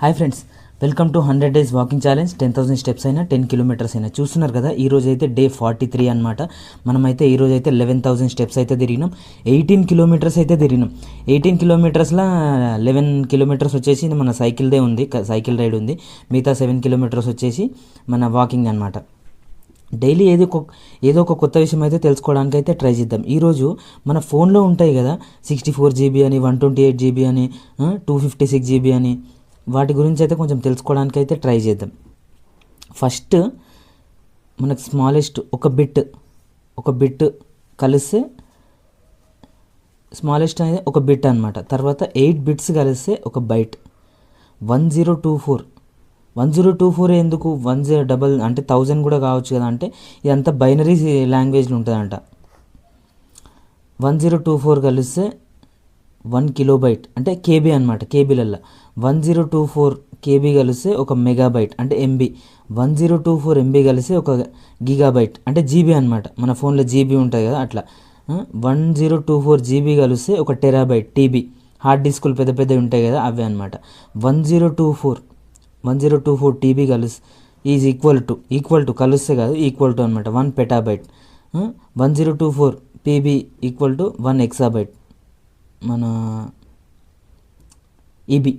Hi friends, welcome to 100 days walking challenge. 10,000 steps అయినా 10 kilometres అయినా చూస్తున్నారు కదా. ఈరోజు అయితే డే 43 అనమాట. మనమైతే ఈరోజు అయితే 11,000 స్టెప్స్ అయితే తిరిగినాం. 18 కిలోమీటర్స్ అయితే తిరిగినాం. 18 కిలోమీటర్స్లో 11 కిలోమీటర్స్ వచ్చేసి మన సైకిల్దే ఉంది, సైకిల్ రైడ్ ఉంది. మిగతా 7 కిలోమీటర్స్ వచ్చేసి మన వాకింగ్ అనమాట. డైలీ ఏదో ఒక కొత్త విషయం అయితే తెలుసుకోవడానికి అయితే ట్రై చేద్దాం. ఈరోజు మన ఫోన్లో ఉంటాయి కదా, 64 GB అని, 128 GB అని, 256 GB అని, వాటి గురించి అయితే కొంచెం తెలుసుకోవడానికి అయితే ట్రై చేద్దాం. ఫస్ట్ మనకు స్మాలెస్ట్ ఒక బిట్ కలిస్తే స్మాలెస్ట్ అనేది ఒక బిట్ అనమాట. తర్వాత 8 బిట్స్ కలిస్తే ఒక బైట్. 1024 ఎందుకు 10 అంటే 1000 కూడా కావచ్చు కదా, అంటే ఇదంతా బైనరీ లాంగ్వేజ్లో ఉంటుందంట. 1024 కలిస్తే 1 కిలోబైట్ అంటే కేబీ అనమాట, కేబీలల్లో. 1024 కేబీ కలిస్తే ఒక మెగాబైట్ అంటే ఎంబీ. 1024 ఎంబీ కలిస్తే ఒక గిగాబైట్ అంటే జీబీ అనమాట. మన ఫోన్లో జీబీ ఉంటుంది కదా, అట్లా. 1024 జీబీ కలిస్తే ఒక టెరాబైట్ టీబీ. హార్డ్ డిస్కులు పెద్ద పెద్దవి ఉంటాయి కదా, అవే అనమాట. 1024 టీబీ కలిసి ఈజ్ ఈక్వల్ టు కలిస్తే కాదు, ఈక్వల్ టు అనమాట 1 పెటాబైట్. 1024 పీబీ ఈక్వల్ టు 1 ఎక్సాబైట్ మన ఈబీ.